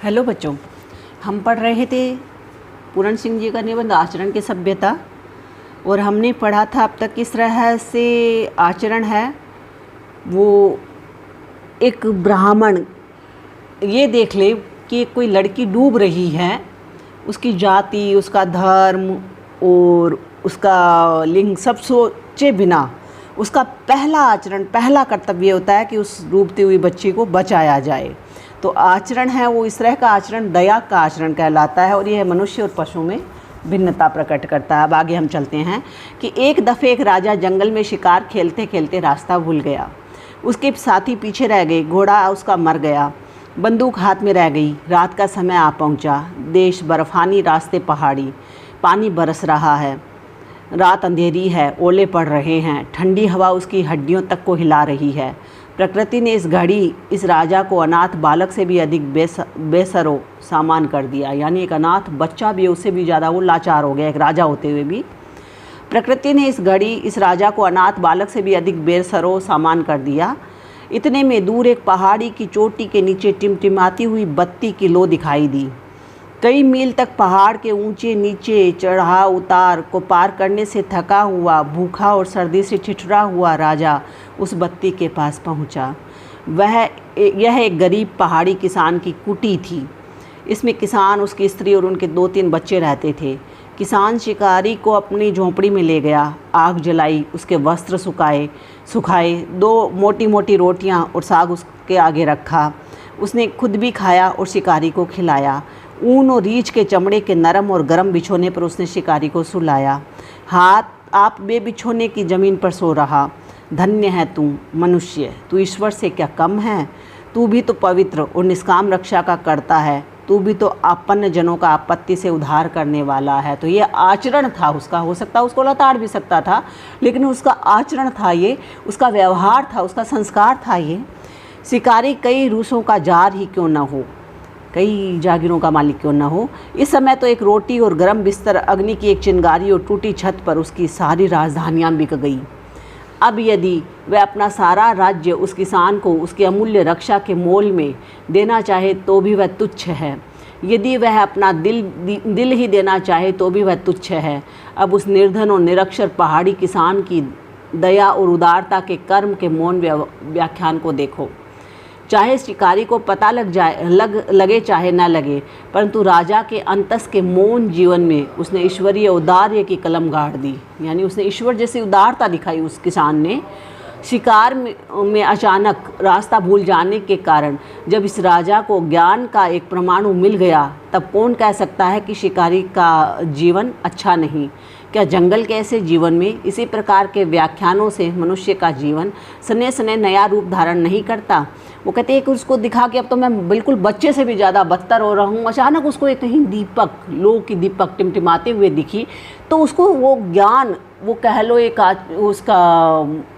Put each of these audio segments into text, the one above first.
Hello बच्चों, हम पढ़ रहे थे पूरण सिंह जी का निबंध आचरण की सभ्यता। और हमने पढ़ा था अब तक किस तरह से आचरण है। वो एक ब्राह्मण ये देख ले कि कोई लड़की डूब रही है, उसकी जाति, उसका धर्म और उसका लिंग सब सोचे बिना उसका पहला आचरण, पहला कर्तव्य होता है कि उस डूबती हुई बच्ची को बचाया जाए। तो आचरण है वो इस तरह का आचरण दया का आचरण कहलाता है और यह मनुष्य और पशु में भिन्नता प्रकट करता है। अब आगे हम चलते हैं कि एक दफ़े एक राजा जंगल में शिकार खेलते खेलते रास्ता भूल गया। उसके साथी पीछे रह गए, घोड़ा उसका मर गया, बंदूक हाथ में रह गई। रात का समय आ पहुंचा। देश बर्फानी, रास्ते पहाड़ी, पानी बरस रहा है, रात अंधेरी है, ओले पड़ रहे हैं, ठंडी हवा उसकी हड्डियों तक को हिला रही है। प्रकृति ने इस घड़ी इस राजा को अनाथ बालक से भी अधिक बेसरो सामान कर दिया। यानी एक अनाथ बच्चा भी, उससे भी ज़्यादा वो लाचार हो गया, एक राजा होते हुए भी। प्रकृति ने इस घड़ी इस राजा को अनाथ बालक से भी अधिक बेसरो सामान कर दिया। इतने में दूर एक पहाड़ी की चोटी के नीचे टिमटिमाती हुई बत्ती की लो दिखाई दी। कई मील तक पहाड़ के ऊंचे नीचे चढ़ाव उतार को पार करने से थका हुआ, भूखा और सर्दी से ठिठुरा हुआ राजा उस बत्ती के पास पहुंचा। यह एक गरीब पहाड़ी किसान की कुटी थी। इसमें किसान, उसकी स्त्री और उनके 2-3 बच्चे रहते थे। किसान शिकारी को अपनी झोंपड़ी में ले गया, आग जलाई, उसके वस्त्र सुखाए, 2 मोटी मोटी रोटियां और साग उसके आगे रखा। उसने खुद भी खाया और शिकारी को खिलाया। ऊन और रीछ के चमड़े के नरम और गर्म बिछोने पर उसने शिकारी को सुलाया। हाथ आप बेबिछोने की ज़मीन पर सो रहा। धन्य है तू मनुष्य, तू ईश्वर से क्या कम है। तू भी तो पवित्र और निष्काम रक्षा का करता है। तू भी तो आपन्न जनों का आपत्ति से उद्धार करने वाला है। तो ये आचरण था उसका। हो सकता उसको लताड़ भी सकता था, लेकिन उसका आचरण था ये, उसका व्यवहार था, उसका संस्कार था ये। शिकारी कई रूसों का जार ही क्यों न हो, कई जागीरों का मालिक क्यों न हो, इस समय तो एक रोटी और गर्म बिस्तर, अग्नि की एक चिंगारी और टूटी छत पर उसकी सारी राजधानियाँ बिक गई। अब यदि वह अपना सारा राज्य उस किसान को उसके अमूल्य रक्षा के मोल में देना चाहे तो भी वह तुच्छ है। यदि वह अपना दिल ही देना चाहे तो भी वह तुच्छ है। अब उस निर्धन और निरक्षर पहाड़ी किसान की दया और उदारता के कर्म के मौन व्याख्यान को देखो। चाहे शिकारी को पता लगे चाहे न लगे, परंतु राजा के अंतस के मौन जीवन में उसने ईश्वरीय औदार्य की कलम गाड़ दी। यानी उसने ईश्वर जैसी उदारता दिखाई उस किसान ने। शिकार में अचानक रास्ता भूल जाने के कारण जब इस राजा को ज्ञान का एक परमाणु मिल गया, तब कौन कह सकता है कि शिकारी का जीवन अच्छा नहीं। क्या जंगल के ऐसे जीवन में इसी प्रकार के व्याख्यानों से मनुष्य का जीवन सने सने नया रूप धारण नहीं करता। वो कहते हैं कि उसको दिखा कि अब तो मैं बिल्कुल बच्चे से भी ज़्यादा बदतर हो रहा हूँ। अचानक उसको एक कहीं दीपक, लो की दीपक टिमटिमाते हुए दिखी, तो उसको वो ज्ञान, वो कह लो एक उसका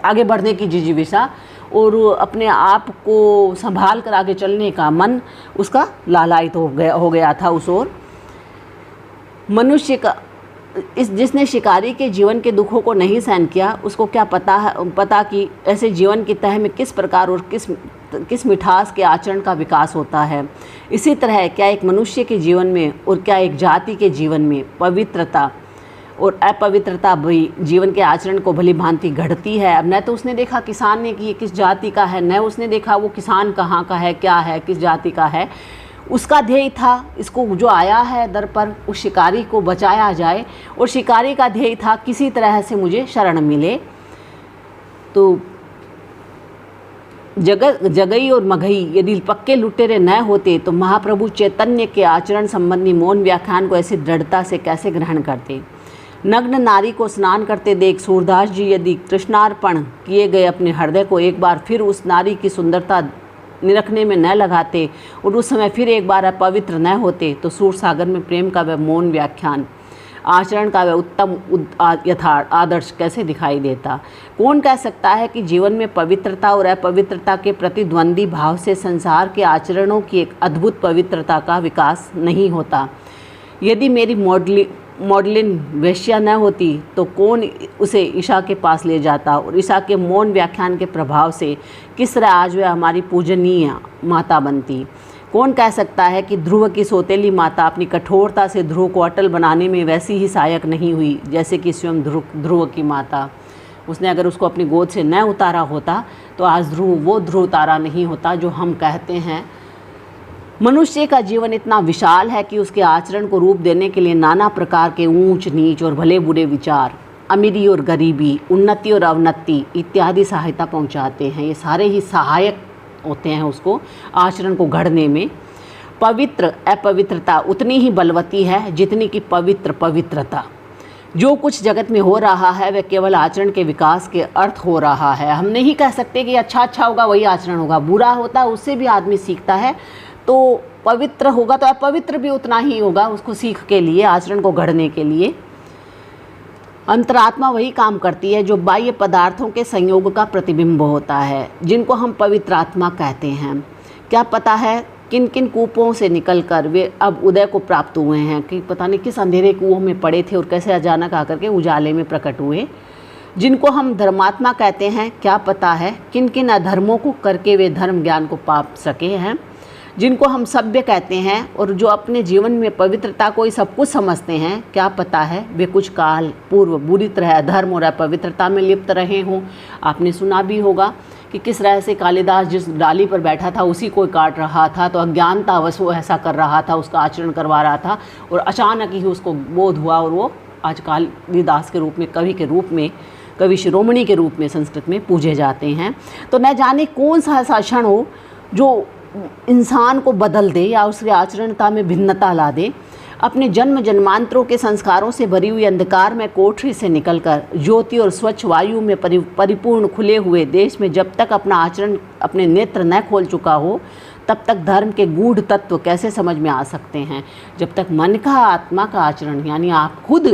आगे बढ़ने की जिजीविषा और अपने आप को संभाल कर आगे चलने का मन उसका लालायित हो गया था उस ओर। मनुष्य का जिसने शिकारी के जीवन के दुखों को नहीं सहन किया, उसको क्या पता कि ऐसे जीवन की तह में किस प्रकार और किस मिठास के आचरण का विकास होता है। इसी तरह क्या एक मनुष्य के जीवन में और क्या एक जाति के जीवन में पवित्रता और अपवित्रता भी जीवन के आचरण को भली भांति घड़ती है। अब न तो उसने देखा किसान ने कि ये किस जाति का है, न उसने देखा वो किसान कहाँ का है, क्या है, किस जाति का है। उसका ध्येय था इसको जो आया है दर पर, उस शिकारी को बचाया जाए, और शिकारी का ध्येय था किसी तरह से मुझे शरण मिले। तो जगई और मगई यदि पक्के लुटेरे न होते तो महाप्रभु चैतन्य के आचरण संबंधी मौन व्याख्यान को ऐसी दृढ़ता से कैसे ग्रहण करते। नग्न नारी को स्नान करते देख सूरदास जी यदि कृष्णार्पण किए गए अपने हृदय को एक बार फिर उस नारी की सुंदरता निरखने में न लगाते और उस समय फिर एक बार अपवित्र न होते, तो सूर सागर में प्रेम का वह मौन व्याख्यान, आचरण का वह उत्तम यथार्थ आदर्श कैसे दिखाई देता। कौन कह सकता है कि जीवन में पवित्रता और अपवित्रता के प्रतिद्वंदी भाव से संसार के आचरणों की एक अद्भुत पवित्रता का विकास नहीं होता। यदि मेरी मॉडलिन वेश्या न होती तो कौन उसे ईशा के पास ले जाता, और ईशा के मौन व्याख्यान के प्रभाव से किस तरह आज वह हमारी पूजनीय माता बनती। कौन कह सकता है कि ध्रुव की सौतेली माता अपनी कठोरता से ध्रुव को अटल बनाने में वैसी ही सहायक नहीं हुई जैसे कि स्वयं ध्रुव की माता। उसने अगर उसको अपनी गोद से न उतारा होता तो आज वो ध्रुव तारा नहीं होता जो हम कहते हैं। मनुष्य का जीवन इतना विशाल है कि उसके आचरण को रूप देने के लिए नाना प्रकार के ऊंच नीच और भले बुरे विचार, अमीरी और गरीबी, उन्नति और अवनति इत्यादि सहायता पहुंचाते हैं। ये सारे ही सहायक होते हैं उसको आचरण को गढ़ने में। पवित्र अपवित्रता उतनी ही बलवती है जितनी कि पवित्र पवित्रता। जो कुछ जगत में हो रहा है वह केवल आचरण के विकास के अर्थ हो रहा है। हम नहीं कह सकते कि अच्छा होगा वही आचरण होगा, बुरा होता है उससे भी आदमी सीखता है। तो पवित्र होगा तो अपवित्र भी उतना ही होगा उसको सीख के लिए, आचरण को गढ़ने के लिए। अंतरात्मा वही काम करती है जो बाह्य पदार्थों के संयोग का प्रतिबिंब होता है, जिनको हम पवित्र आत्मा कहते हैं। क्या पता है किन किन कूपों से निकलकर वे अब उदय को प्राप्त हुए हैं, कि पता नहीं किस अंधेरे कुओं में पड़े थे और कैसे अचानक आकर के उजाले में प्रकट हुए। जिनको हम धर्मात्मा कहते हैं, क्या पता है किन किन अधर्मों को करके वे धर्म ज्ञान को पा सके हैं। जिनको हम सभ्य कहते हैं और जो अपने जीवन में पवित्रता को ही सब कुछ समझते हैं, क्या पता है वे कुछ काल पूर्व बुरी तरह अधर्म और अपवित्रता में लिप्त रहे हों। आपने सुना भी होगा कि किस तरह से कालिदास जिस डाली पर बैठा था उसी को काट रहा था, तो अज्ञानतावश वो ऐसा कर रहा था, उसका आचरण करवा रहा था और अचानक ही उसको बोध हुआ और वो आज कालिदास के रूप में, कवि के रूप में, कवि शिरोमणि के रूप में संस्कृत में पूजे जाते हैं। तो न जाने कौन सा ऐसा क्षण हो जो इंसान को बदल दे या उसके आचरणता में भिन्नता ला दे। अपने जन्म जन्मांतरों के संस्कारों से भरी हुई अंधकार में कोठरी से निकलकर ज्योति और स्वच्छ वायु में परिपूर्ण खुले हुए देश में जब तक अपना आचरण, अपने नेत्र न खोल चुका हो, तब तक धर्म के गूढ़ तत्व कैसे समझ में आ सकते हैं। जब तक मन का, आत्मा का आचरण, यानी आप खुद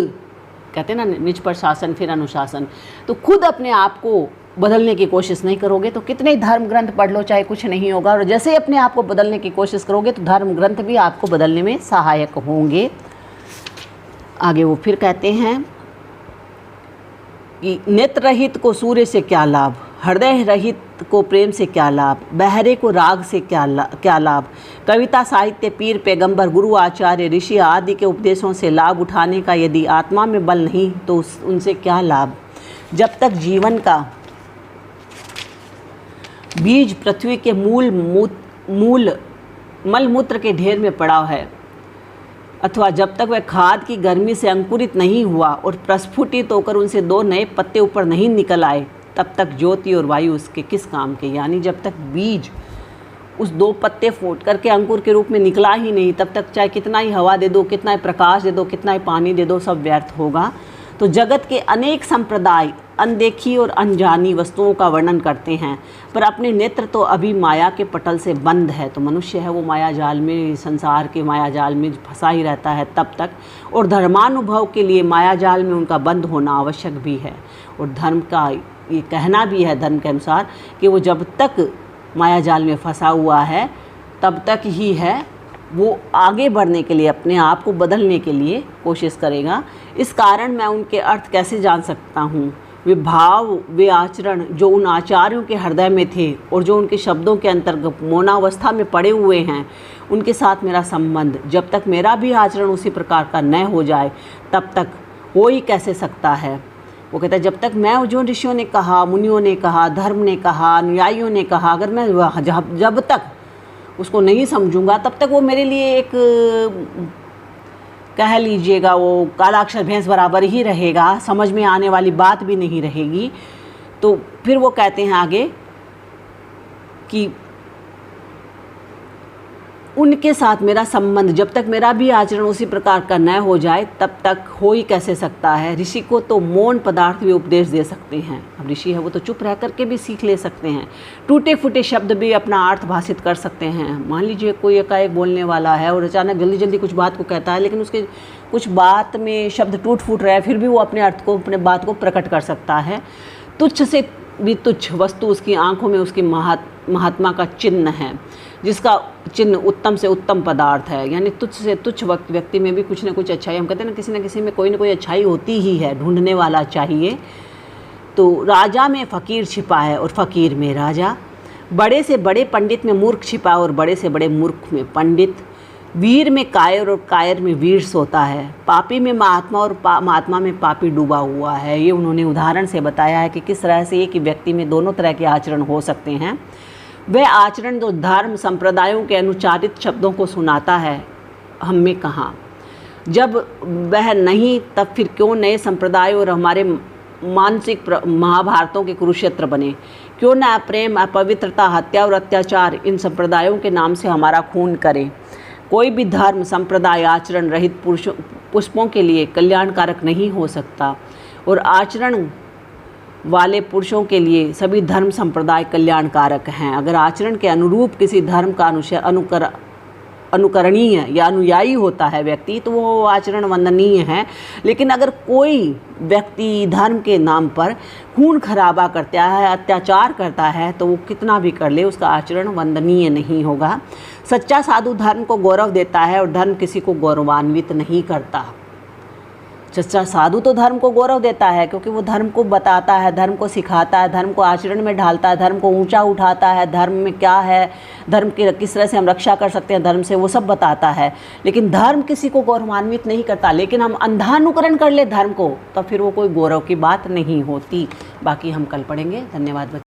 कहते हैं ना निज पर शासन फिर अनुशासन, तो खुद अपने आप को बदलने की कोशिश नहीं करोगे तो कितने ही धर्म ग्रंथ पढ़ लो चाहे कुछ नहीं होगा। और जैसे ही अपने आप को बदलने की कोशिश करोगे तो धर्म ग्रंथ भी आपको बदलने में सहायक होंगे। आगे वो फिर कहते हैं कि नेत्र रहित को सूर्य से क्या लाभ, हृदय रहित को प्रेम से क्या लाभ, बहरे को राग से क्या लाभ। कविता साहित्य पीर पैगंबर गुरु आचार्य ऋषि आदि के उपदेशों से लाभ उठाने का यदि आत्मा में बल नहीं तो उनसे क्या लाभ। जब तक जीवन का बीज पृथ्वी के मूल मलमूत्र के ढेर में पड़ा है, अथवा जब तक वह खाद की गर्मी से अंकुरित नहीं हुआ और प्रस्फुटित होकर उनसे दो नए पत्ते ऊपर नहीं निकल आए, तब तक ज्योति और वायु उसके किस काम के। यानी जब तक बीज उस दो पत्ते फूट करके अंकुर के रूप में निकला ही नहीं, तब तक चाहे कितना ही हवा दे दो, कितना ही प्रकाश दे दो, कितना ही पानी दे दो, सब व्यर्थ होगा। तो जगत के अनेक संप्रदाय अनदेखी और अनजानी वस्तुओं का वर्णन करते हैं, पर अपने नेत्र तो अभी माया के पटल से बंद है। तो मनुष्य है वो माया जाल में, संसार के माया जाल में फंसा ही रहता है तब तक। और धर्मानुभव के लिए माया जाल में उनका बंद होना आवश्यक भी है। और धर्म का ये कहना भी है, धर्म के अनुसार, कि वो जब तक माया जाल में फंसा हुआ है तब तक ही है वो आगे बढ़ने के लिए, अपने आप को बदलने के लिए कोशिश करेगा। इस कारण मैं उनके अर्थ कैसे जान सकता हूँ। वे भाव, वे आचरण जो उन आचार्यों के हृदय में थे और जो उनके शब्दों के अंतर्गत मौनावस्था में पड़े हुए हैं, उनके साथ मेरा संबंध जब तक मेरा भी आचरण उसी प्रकार का न हो जाए तब तक हो ही कैसे सकता है। वो कहता है जब तक मैं, जो ऋषियों ने कहा, मुनियों ने कहा, धर्म ने कहा, अनुयायियों ने कहा, अगर मैं जब तक उसको नहीं समझूंगा तब तक वो मेरे लिए एक, कह लीजिएगा, वो कालाक्षर भैंस बराबर ही रहेगा, समझ में आने वाली बात भी नहीं रहेगी। तो फिर वो कहते हैं आगे कि उनके साथ मेरा संबंध जब तक मेरा भी आचरण उसी प्रकार का न हो जाए तब तक हो ही कैसे सकता है। ऋषि को तो मौन पदार्थ भी उपदेश दे सकते हैं। अब ऋषि है वो तो चुप रह करके भी सीख ले सकते हैं, टूटे फूटे शब्द भी अपना अर्थ भाषित कर सकते हैं। मान लीजिए कोई एकाएक बोलने वाला है और अचानक जल्दी जल्दी कुछ बात को कहता है, लेकिन उसके कुछ बात में शब्द टूट फूट रहा है, फिर भी वो अपने अर्थ को, अपने बात को प्रकट कर सकता है। तुच्छ से भी तुच्छ वस्तु उसकी आंखों में उसकी महात्मा का चिन्ह है, जिसका चिन्ह उत्तम से उत्तम पदार्थ है। यानी तुच्छ से तुच्छ व्यक्ति में भी कुछ न कुछ अच्छाई, हम कहते हैं ना किसी में कोई ना कोई अच्छाई होती ही है, ढूंढने वाला चाहिए। तो राजा में फ़कीर छिपा है और फ़कीर में राजा। बड़े से बड़े पंडित में मूर्ख छिपा और बड़े से बड़े मूर्ख में पंडित। वीर में कायर और कायर में वीर सोता है। पापी में महात्मा और महात्मा में पापी डूबा हुआ है। ये उन्होंने उदाहरण से बताया है कि किस तरह से एक ही व्यक्ति में दोनों तरह के आचरण हो सकते हैं। वह आचरण जो धर्म संप्रदायों के अनुचारित शब्दों को सुनाता है, हम में कहाँ। जब वह नहीं, तब फिर क्यों नए संप्रदाय और हमारे मानसिक महाभारतों के कुरुक्षेत्र बने। क्यों न अप्रेम, अपवित्रता, हत्या और अत्याचार इन संप्रदायों के नाम से हमारा खून करें। कोई भी धर्म संप्रदाय आचरण रहित पुष्पों के लिए कल्याणकारक नहीं हो सकता, और आचरण वाले पुरुषों के लिए सभी धर्म संप्रदाय कल्याणकारक हैं। अगर आचरण के अनुरूप किसी धर्म का अनुकरणीय या अनुयायी होता है व्यक्ति, तो वो आचरण वंदनीय है। लेकिन अगर कोई व्यक्ति धर्म के नाम पर खून खराबा करता है, अत्याचार करता है, तो वो कितना भी कर ले, उसका आचरण वंदनीय नहीं होगा। सच्चा साधु धर्म को गौरव देता है और धर्म किसी को गौरवान्वित नहीं करता। सच्चा साधु तो धर्म को गौरव देता है, क्योंकि वो धर्म को बताता है, धर्म को सिखाता है, धर्म को आचरण में ढालता है, धर्म को ऊंचा उठाता है, धर्म में क्या है, धर्म की किस तरह से हम रक्षा कर सकते हैं धर्म से, वो सब बताता है। लेकिन धर्म किसी को गौरवान्वित नहीं करता। लेकिन हम अंधानुकरण कर ले धर्म को, तो फिर वो कोई गौरव की बात नहीं होती। बाकी हम कल पढ़ेंगे। धन्यवाद।